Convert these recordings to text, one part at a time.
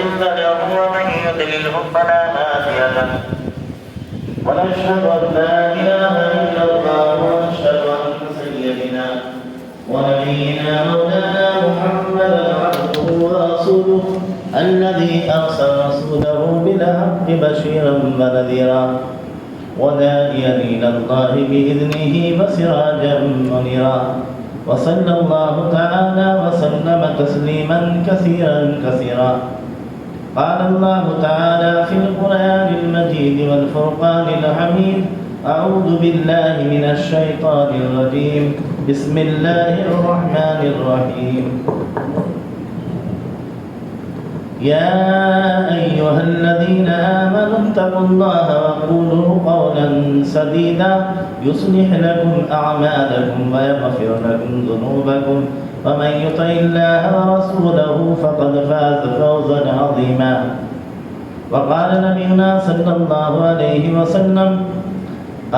مضل له ومن يضلله فلا هادي له ونشهد أن لا إله إلا الله ونشهد أن سيدنا ونبينا مولانا محمدا عبده ورسوله الذي أرسل رسوله بالحق بشيرا ونذيرا وداعيا إلى الله بإذنه وسراجا منيرا وصلى الله تعالى وسلم تسليما كثيرا قال الله تعالى في القرآن المجيد والفرقان الحميد أعوذ بالله من الشيطان الرجيم بسم الله الرحمن الرحيم يا أيها الذين آمنوا اتقوا الله وقولوا قولا سديدا يصلح لكم أعمالكم ويغفر لكم ذنوبكم ومن يطع الله ورسوله فقد فاز فوزا عظيما وقال نبينا صلى الله عليه وسلم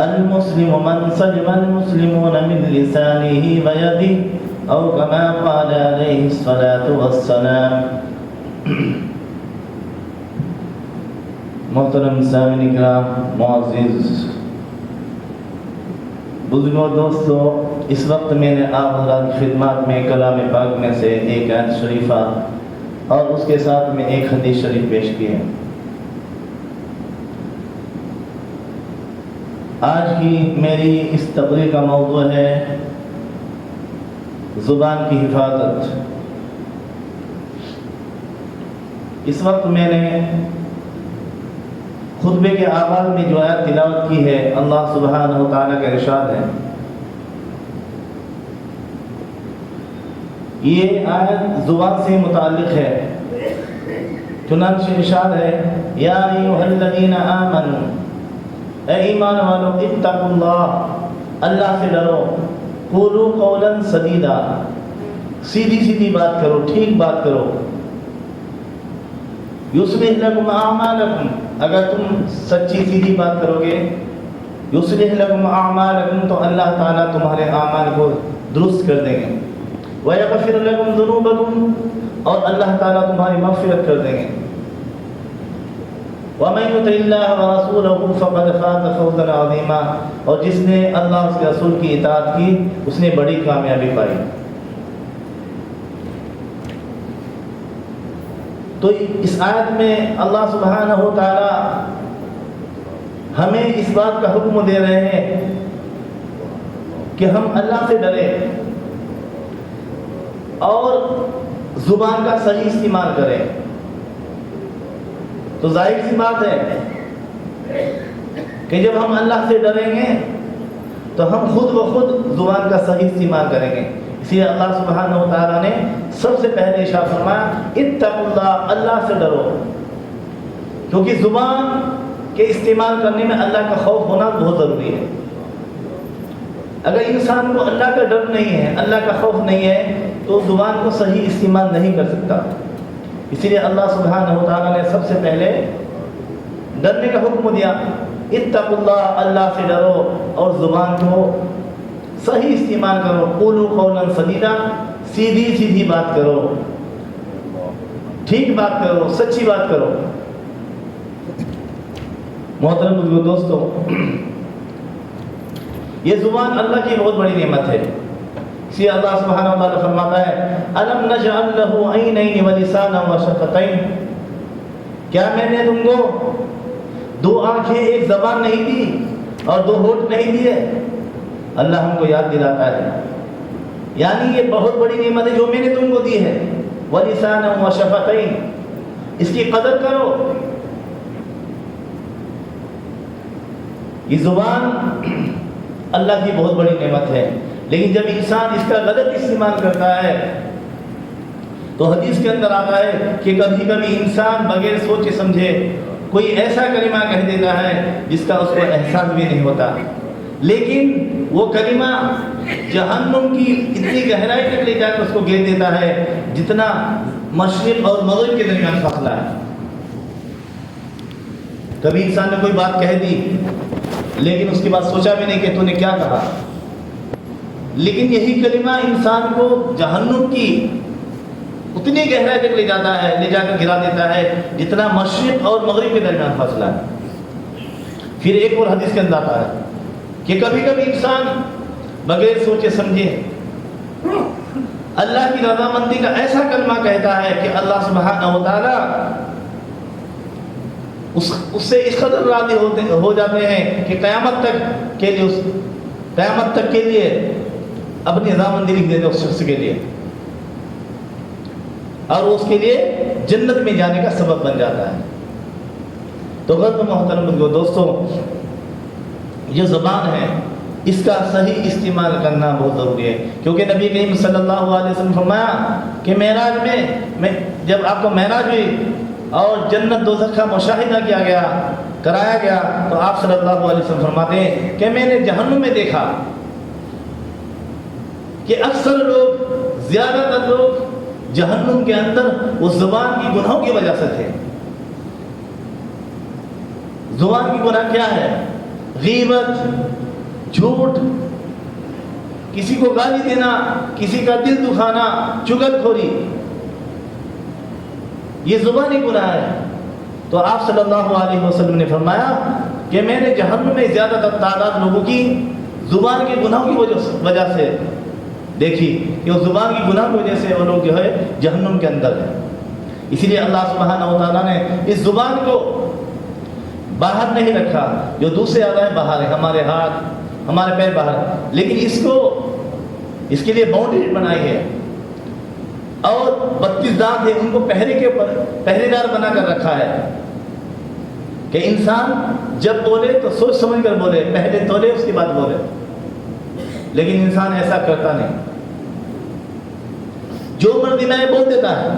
المسلم من سلم المسلمون من لسانه ويده أو كما قال عليه الصلاة والسلام محترم سامعین کرام، معزز بزرگوں، دوستوں، اس وقت میں نے آپ حضرات کی خدمات میں کلام پاک میں سے ایک آیت شریفہ اور اس کے ساتھ میں ایک حدیث شریف پیش کی ہے۔ آج کی میری اس تقریر کا موضوع ہے زبان کی حفاظت۔ اس وقت میں نے خطبے کے آغاز میں جو آیت تلاوت کی ہے، اللہ سبحانہ و تعالیٰ کا ارشاد ہے، یہ آیت زبان سے متعلق ہے۔ چنانچہ ارشاد ہے، یا ایھا الذین آمنوا، اے ایمان والو، اتقوا اللہ، اللہ سے ڈرو، قولوا قولا سدیدا، سیدھی بات کرو، ٹھیک بات کرو، یصلح لکم اعمالکم، اگر تم سچی سیدھی بات کرو گے، یصلح لکم اعمالکم، تو اللہ تعالیٰ تمہارے اعمال کو درست کر دیں گے، ویغفر لکم ذنوبکم، اور اللہ تعالیٰ تمہاری مغفرت کر دیں گے، ومن یطع اللہ ورسولہ فقد فاز فوزا عظیما، اور جس نے اللہ اور اس کے رسول کی اطاعت کی اس نے بڑی کامیابی پائی۔ تو اس آیت میں اللہ سبحانہ و تعالی ہمیں اس بات کا حکم دے رہے ہیں کہ ہم اللہ سے ڈریں اور زبان کا صحیح استعمال کریں۔ تو ظاہر سی بات ہے کہ جب ہم اللہ سے ڈریں گے تو ہم خود بخود زبان کا صحیح استعمال کریں گے۔ اسی لیے اللہ سبحانہ و تعالیٰ نے سب سے پہلے ارشاد فرمایا، اتقوا اللہ، اللہ سے ڈرو، کیونکہ زبان کے استعمال کرنے میں اللہ کا خوف ہونا بہت ضروری ہے۔ اگر انسان کو اللہ کا ڈر نہیں ہے، اللہ کا خوف نہیں ہے، تو زبان کو صحیح استعمال نہیں کر سکتا۔ اسی لیے اللہ سبحانہ و تعالیٰ نے سب سے پہلے ڈرنے کا حکم دیا، اتقوا اللہ، اللہ سے ڈرو اور زبان کو صحیح استعمال کرو، قولوا قولا سدیدا، سیدھی بات کرو، ٹھیک بات کرو، سچی بات کرو۔ محترم بزرگوں، دوستو، یہ زبان اللہ کی بہت بڑی نعمت ہے۔ اسی اللہ سبحانہ و تعالیٰ فرماتا ہے، الم نجعل لہ عینین ولسانا وشفتین، کیا میں نے تم کو دو آنکھیں، ایک زبان نہیں دی اور دو ہونٹ نہیں دیے؟ اللہ ہم کو یاد دلاتا ہے، یعنی یہ بہت بڑی نعمت ہے جو میں نے تم کو دی ہے، وَلِسَانًا وَشَفَتَيْن، اس کی قدر کرو۔ یہ زبان اللہ کی بہت بڑی نعمت ہے، لیکن جب انسان اس کا غلط استعمال کرتا ہے تو حدیث کے اندر آتا ہے کہ کبھی کبھی انسان بغیر سوچے سمجھے کوئی ایسا کلمہ کہہ دیتا ہے جس کا اس کو احساس بھی نہیں ہوتا، لیکن وہ کلمہ جہنم کی اتنی گہرائی تک لے جا کر اس کو گھیر دیتا ہے جتنا مشرق اور مغرب کے درمیان فاصلہ ہے۔ کبھی انسان نے کوئی بات کہہ دی لیکن اس کے بعد سوچا بھی نہیں کہ تو نے کیا کہا، لیکن یہی کلمہ انسان کو جہنم کی اتنی گہرائی تک لے جاتا ہے، لے جا کر گرا دیتا ہے جتنا مشرق اور مغرب کے درمیان فاصلہ ہے۔ پھر ایک اور حدیث کے اندر آتا ہے کہ کبھی کبھی انسان بغیر سوچے سمجھے اللہ کی رضامندی کا ایسا کلمہ کہتا ہے کہ اللہ سبحانہ و تعالیٰ اس سے اس قدر راضی ہو جاتے ہیں کہ قیامت تک کے لیے اپنی رضامندی لکھ دیتے اس شخص کے لیے، اور اس کے لیے جنت میں جانے کا سبب بن جاتا ہے۔ تو غرب محترم دوستوں، یہ زبان ہے، اس کا صحیح استعمال کرنا بہت ضروری ہے، کیونکہ نبی کریم صلی اللہ علیہ وسلم فرمایا کہ معراج میں جب آپ کو معراج ہوئی اور جنت دوزخ کا مشاہدہ کرایا گیا تو آپ صلی اللہ علیہ وسلم فرماتے ہیں کہ میں نے جہنم میں دیکھا کہ اکثر لوگ، زیادہ تر لوگ جہنم کے اندر اس زبان کی گناہوں کی وجہ سے تھے۔ زبان کی گناہ کیا ہے؟ غیبت، جھوٹ، کسی کو گالی دینا، کسی کا دل دکھانا، چغلخوری، یہ زبانی گناہ ہے۔ تو آپ صلی اللہ علیہ وسلم نے فرمایا کہ میں نے جہنم میں زیادہ تر تعداد لوگوں کی زبان کے گناہوں کی وجہ سے دیکھی کہ اس زبان کی گناہ کی وجہ سے وہ لوگ جو ہے جہنم کے اندر ہیں۔ اسی لیے اللہ سبحانہ و تعالیٰ نے اس زبان کو باہر نہیں رکھا، جو دوسرے اعضاء باہر ہے، ہمارے ہاتھ، ہمارے پیر باہر، لیکن اس کے لیے باؤنڈری بنائی ہے، اور 32 دانت ہیں، ان کو پہرے کے اوپر پہرے دار بنا کر رکھا ہے کہ انسان جب بولے تو سوچ سمجھ کر بولے، پہلے تولے اس کے بعد بولے، لیکن انسان ایسا کرتا نہیں، جو مرضی میں بول دیتا ہے۔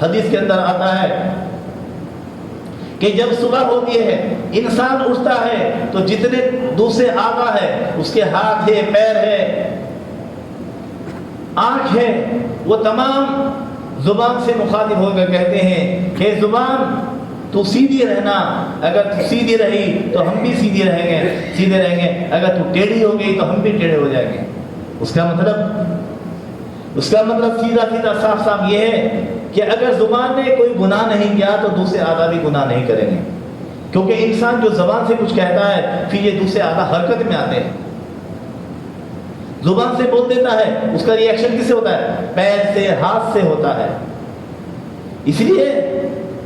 حدیث کے اندر آتا ہے کہ جب صبح ہوتی ہے انسان اٹھتا ہے تو جتنے دوسرے اعضاء ہے، اس کے ہاتھ ہے، پیر ہے، آنکھ ہے، وہ تمام زبان سے مخاطب ہو کر کہتے ہیں کہ زبان تو سیدھی رہنا، اگر تو سیدھی رہی تو ہم بھی سیدھے رہیں گے، اگر تو ٹیڑھی ہو گئی تو ہم بھی ٹیڑھے ہو جائیں گے۔ اس کا مطلب سیدھا صاف صاف یہ ہے کہ اگر زبان نے کوئی گناہ نہیں کیا تو دوسرے اعضاء بھی گناہ نہیں کریں گے، کیونکہ انسان جو زبان سے کچھ کہتا ہے پھر یہ دوسرے اعضاء حرکت میں آتے ہیں۔ زبان سے بول دیتا ہے، اس کا ری ایکشن کس سے ہوتا ہے؟ پیر سے، ہاتھ سے ہوتا ہے۔ اس لیے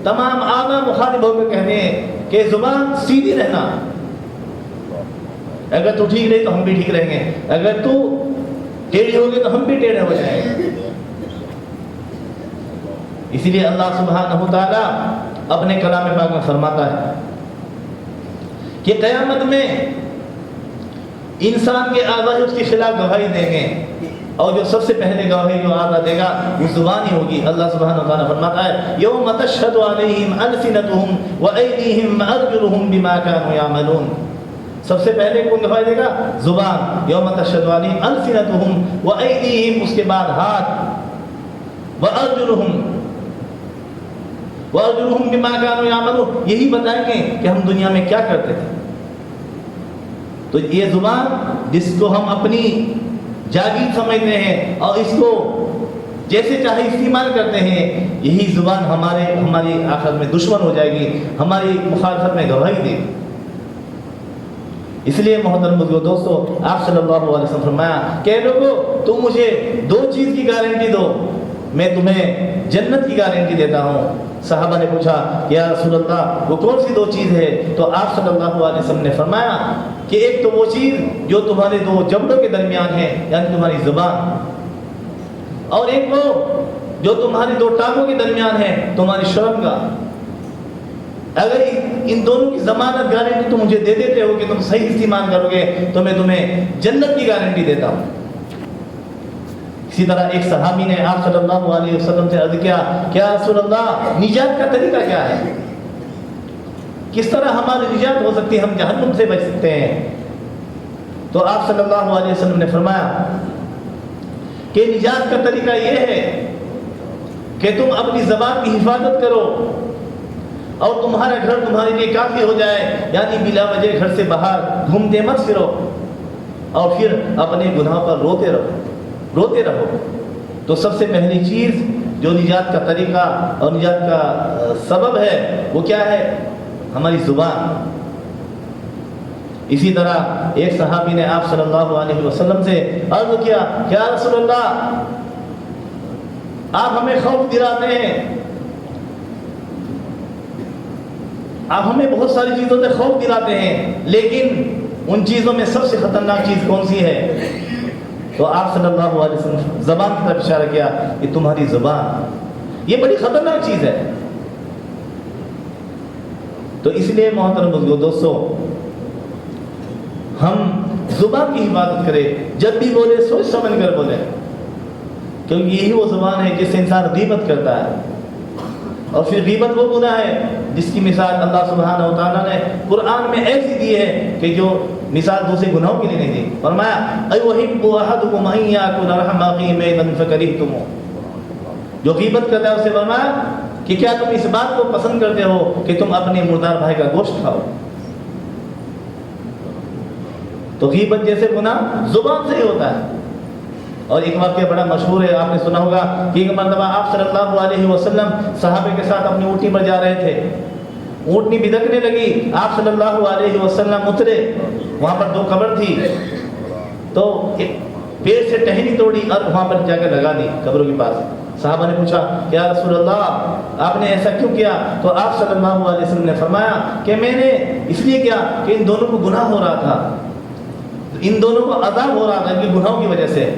تمام اعضاء مخاطب ہو کر کہتے ہیں کہ زبان سیدھی رہنا، اگر تو ٹھیک رہی تو ہم بھی ٹھیک رہیں گے، اگر تو ٹیڑھی ہوگی تو ہم بھی ٹیڑھے ہو جائیں گے۔ اسی لیے اللہ سبحانہ وتعالیٰ اپنے کلام پاک میں فرماتا ہے کہ قیامت میں انسان کے اعضاء اس کے خلاف گواہی دیں گے، اور جو سب سے پہلے گواہی جو اعضاء دے گا وہ زبان ہی ہوگی۔ اللہ سبحانہ وتعالیٰ فرماتا ہے یوم تشہد علیہم السنتہم وایدیہم وارجلہم بما کانوا یعملون۔ سب سے پہلے کون گواہی دے گا؟ زبان۔ یوم تشہد علیہم السنتہم وایدیہم، اس کے بعد ہاتھ، وارجلہم بما کانوا یعملون، یہی بتائیں گے کہ ہم دنیا میں کیا کرتے تھے۔ تو یہ زبان جس کو ہم اپنی جاگیر سمجھتے ہیں اور اس کو جیسے چاہے استعمال کرتے ہیں، یہی زبان ہماری آخرت میں دشمن ہو جائے گی، ہماری مخالفت میں گواہی دے گی۔ اس لیے محترم دوستو، آپ صلی اللہ علیہ وسلم فرمایا کہ لوگو تم مجھے 2 چیز کی گارنٹی دو، میں تمہیں جنت کی گارنٹی دیتا ہوں۔ صحابہ نے پوچھا کہ یا رسول اللہ وہ کون سی 2 چیز ہے؟ تو آپ صلی اللہ علیہ وسلم نے فرمایا کہ ایک تو وہ چیز جو تمہارے 2 جبڑوں کے درمیان ہے، یعنی تمہاری زبان، اور ایک وہ جو تمہاری 2 ٹانگوں کے درمیان ہے، تمہاری شرمگاہ۔ اگر ان دونوں کی ضمانت گارنٹی تم مجھے دے دیتے ہو کہ تم صحیح استعمال کرو گے تو میں تمہیں جنت کی گارنٹی دیتا ہوں۔ اسی طرح ایک صحابی نے آپ صلی اللہ علیہ وسلم سے عرض کیا کہ یا رسول اللہ نجات کا طریقہ کیا ہے؟ کس طرح ہماری نجات ہو سکتی ہے، ہم جہنم سے بچ سکتے ہیں؟ تو آپ صلی اللہ علیہ وسلم نے فرمایا کہ نجات کا طریقہ یہ ہے کہ تم اپنی زبان کی حفاظت کرو اور تمہارا گھر تمہارے لیے کافی ہو جائے، یعنی بلا وجہ گھر سے باہر گھومتے مت پھرو، اور پھر اپنے گناہ پر روتے رہو۔ تو سب سے پہلی چیز جو نجات کا طریقہ اور نجات کا سبب ہے وہ کیا ہے؟ ہماری زبان۔ اسی طرح ایک صحابی نے آپ صلی اللہ علیہ وسلم سے عرض کیا کہ یا رسول اللہ، آپ ہمیں خوف دلاتے ہیں، آپ ہمیں بہت ساری چیزوں سے خوف دلاتے ہیں، لیکن ان چیزوں میں سب سے خطرناک چیز کون سی ہے؟ تو آپ صلی اللہ علیہ وسلم زبان کی طرف اشارہ کیا کہ تمہاری زبان یہ بڑی خطرناک چیز ہے۔ تو اس لیے محترم دوستو، ہم زبان کی حفاظت کریں، جب بھی بولے سوچ سمجھ کر بولے، کیونکہ یہی وہ زبان ہے جس سے انسان غیبت کرتا ہے، اور پھر غیبت وہ گناہ ہے جس کی مثال اللہ سبحانہ و تعالیٰ نے قرآن میں ایسی دی ہے کہ جو مثال دوسرے گناہوں کے لیے نہیں دی۔ فرمایا ایوہب احدکم ان یاکل لحم اخیہ میتا فکرہتموہ، جو غیبت کرتا ہے اسے فرمایا کہ کیا تم اس بات کو پسند کرتے ہو کہ تم اپنے مردار بھائی کا گوشت کھاؤ؟ تو غیبت جیسے گناہ زبان سے ہی ہوتا ہے۔ اور ایک واقعہ بڑا مشہور ہے، آپ نے سنا ہوگا کہ ایک مرتبہ آپ صلی اللہ علیہ وسلم صحابہ کے ساتھ اپنی اونٹنی پر جا رہے تھے، اونٹنی بدکنے لگی، آپ صلی اللہ علیہ وسلم اترے، وہاں پر 2 قبر تھی، تو ایک پیڑ سے ٹہنی توڑی اور وہاں پر جا کر لگا دی قبروں کے پاس۔ صحابہ نے پوچھا کہ یا رسول اللہ آپ نے ایسا کیوں کیا؟ تو آپ صلی اللہ علیہ وسلم نے فرمایا کہ میں نے اس لیے کیا کہ ان دونوں کو گناہ ہو رہا تھا، ان دونوں کو عذاب ہو رہا تھا ان کے گناہوں کی وجہ سے۔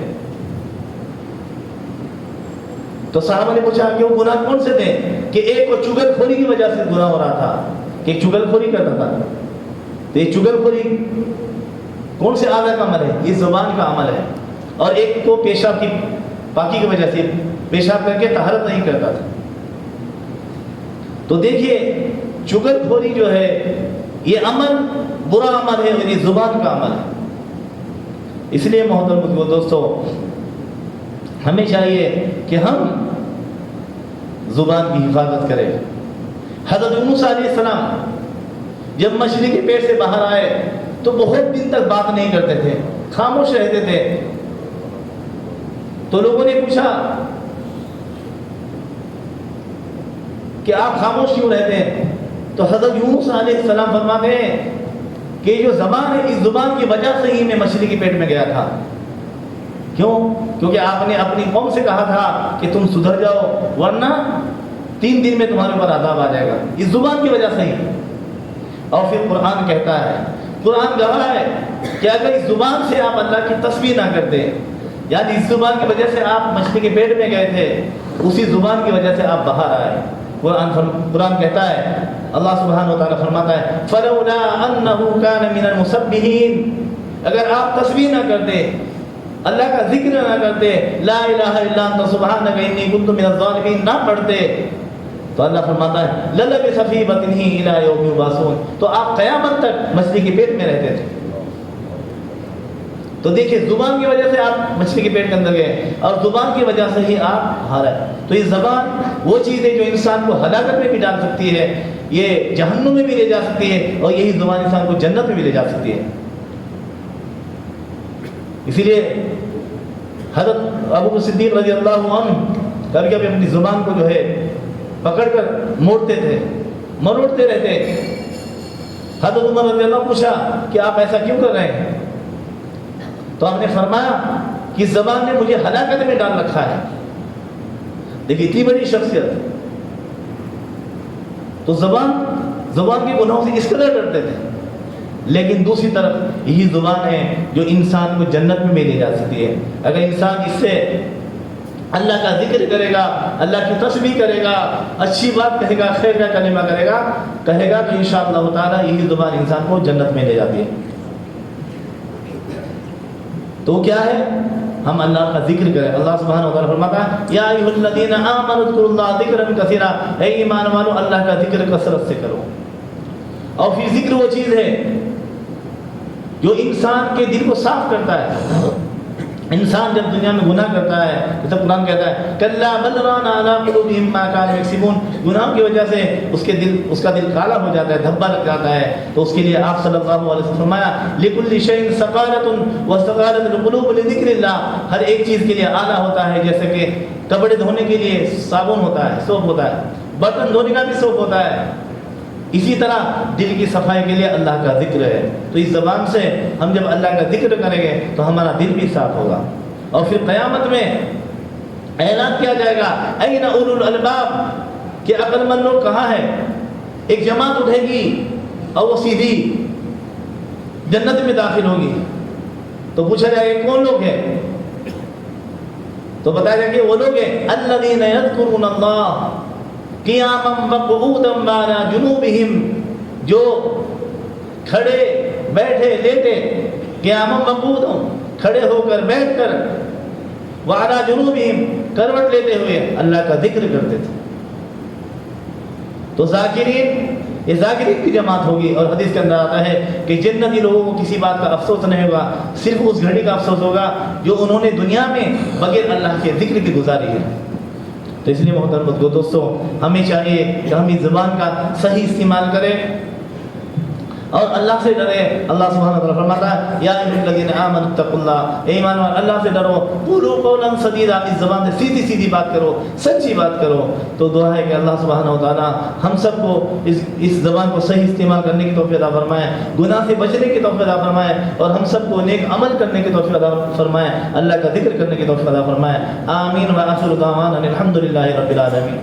تو صحابہ نے پوچھا کہ وہ گناہ کون سے تھے؟ کہ ایک کو چغل خوری کی وجہ سے گناہ ہو رہا تھا، کہ چغل خوری کرتا تھا۔ تو یہ چغل خوری کون سے اعضاء کا عمل ہے؟ یہ زبان کا عمل ہے۔ اور ایک کو پیشاب کی پاکی کی وجہ سے پیشاب کر کے طہارت نہیں کرتا تھا۔ تو دیکھیے چغل خوری جو ہے یہ عمل برا عمل ہے اور یہ زبان کا عمل ہے۔ اس لیے محترم دوستو ہمیں چاہیے کہ ہم زبان کی حفاظت کریں۔ حضرت موسیٰ علیہ السلام جب مچھلی کے پیٹ سے باہر آئے تو بہت دن تک بات نہیں کرتے تھے، خاموش رہتے تھے۔ تو لوگوں نے پوچھا کہ آپ خاموش کیوں رہتے ہیں؟ تو حضرت یونس علیہ السلام فرماتے ہیں کہ جو زبان ہے اس زبان کی وجہ سے ہی میں مچھلی کے پیٹ میں گیا تھا۔ کیوں؟ کیونکہ آپ نے اپنی قوم سے کہا تھا کہ تم سدھر جاؤ ورنہ 3 دن میں تمہارے اوپر عذاب آ جائے گا، اس زبان کی وجہ سے ہی۔ اور پھر قرآن کہتا ہے، قرآن گواہ ہے کہ اگر اس زبان سے آپ اللہ کی تسبیح نہ کرتے، یعنی اس زبان کی وجہ سے آپ مچھلی کے پیٹ میں گئے تھے، اسی زبان کی وجہ سے آپ باہر آئے۔ قرآن کہتا ہے، اللہ سبحانہ و تعالیٰ فرماتا ہے فلولا انہ کان من المسبحین، اگر آپ تسبیح نہ کرتے، اللہ کا ذکر نہ کرتے، لا الہ الا انت سبحانک انی کنت من الظالمین نہ پڑھتے، تو اللہ فرماتا ہے للبث فی بطنہ الی یوم یبعثون، تو آپ قیامت تک مچھلی کے پیٹ میں رہتے تھے۔ تو دیکھیے زبان کی وجہ سے آپ مچھلی کے پیٹ کے اندر گئے اور زبان کی وجہ سے ہی آپ ہارے۔ تو یہ زبان وہ چیز ہے جو انسان کو ہلاکت میں بھی ڈال سکتی ہے، یہ جہنم میں بھی لے جا سکتی ہے، اور یہی زبان انسان کو جنت میں بھی لے جا سکتی ہے۔ اسی لیے حضرت ابو صدیق رضی اللہ عنہ کبھی کبھی اپنی زبان کو جو ہے پکڑ کر موڑتے تھے، مروڑتے رہتے۔ حضرت عمر رضی اللہ عنہ پوچھا کہ آپ ایسا کیوں کر رہے ہیں؟ تو آپ نے فرمایا کہ زبان نے مجھے ہلاکت میں ڈال رکھا ہے۔ دیکھیے اتنی بڑی شخصیت، تو زبان کے گناہوں سے اس قدر ڈرتے تھے، لیکن دوسری طرف یہی زبان ہے جو انسان کو جنت میں بھی لے جا سکتی ہے۔ اگر انسان اس سے اللہ کا ذکر کرے گا، اللہ کی تسبیح کرے گا، اچھی بات کہے گا، خیر کا کلمہ کرے گا تو انشاءاللہ تعالی یہی زبان انسان کو جنت میں لے جاتی ہے۔ تو کیا ہے؟ ہم اللہ کا ذکر کریں۔ اللہ سبحانہ و تعالیٰ فرماتا ہے یا ایھا الذین آمنوا اذکروا اللہ ذکرا کثیرا، اے ایمان والو اللہ کا ذکر کثرت سے کرو۔ اور پھر ذکر وہ چیز ہے جو انسان کے دل کو صاف کرتا ہے، انسان جب دنیا میں گناہ کرتا ہے تو قرآن کہتا ہے کلا بل ران علی قلوبہم ما کانوا یکسبون، گناہ کی وجہ سے اس کا دل کالا ہو جاتا ہے، دھبا لگ جاتا ہے. تو اس کے لیے آپ صلی اللہ علیہ وسلم فرمایا لکل شیء سقالۃ وسقالۃ القلوب لذکر اللہ، ہر ایک چیز کے لیے آلہ ہوتا ہے، جیسے کہ کپڑے دھونے کے لیے صابن ہوتا ہے، سوپ ہوتا ہے، برتن دھونے کا بھی سوپ ہوتا ہے، اسی طرح دل کی صفائی کے لیے اللہ کا ذکر ہے. تو اس زبان سے ہم جب اللہ کا ذکر کریں گے تو ہمارا دل بھی صاف ہوگا. اور پھر قیامت میں اعلان کیا جائے گا این اولو الالباب، کہ عقل مند لوگ کہاں ہے؟ ایک جماعت اٹھے گی اور وہ سیدھی جنت میں داخل ہوگی. تو پوچھا جائے گا کون لوگ ہیں؟ تو بتایا جائے کہ وہ لوگ ہیں الذین یذکرون اللہ قیاما وقعودا وعلی جنوبہم، جو کھڑے بیٹھے لیٹے، قیاما وقعودا کھڑے ہو کر بیٹھ کر، وعلی جنوبہم کروٹ لیتے ہوئے اللہ کا ذکر کرتے تھے. تو ذاکرین، یہ ذاکرین کی جماعت ہوگی. اور حدیث کے اندر آتا ہے کہ جنتی لوگوں کو کسی بات کا افسوس نہیں ہوگا، صرف اس گھڑی کا افسوس ہوگا جو انہوں نے دنیا میں بغیر اللہ کے ذکر کی گزاری ہے. تو اس لیے محترم دوستو، ہمیں چاہیے کہ ہم اس زبان کا صحیح استعمال کریں اور اللہ سے ڈرے. اللہ سبحانہ وتعالیٰ فرماتا ہے یا ایھا الذین آمنوا اتقوا اللہ، اے ایمان والو اللہ سے ڈرو، قولوا قولا سدیدا، اس زبان سے سیدھی سیدھی بات کرو، سچی بات کرو. تو دعا ہے کہ اللہ سبحانہ وتعالیٰ ہم سب کو اس زبان کو صحیح استعمال کرنے کی توفیق عطا فرمائے، گناہ سے بچنے کی توفیق عطا فرمائے، اور ہم سب کو نیک عمل کرنے کی توفیق عطا فرمائے، اللہ کا ذکر کرنے کی توفیق عطا فرمائے. آمین. وآخر دعوانا الحمد للہ رب العالمین.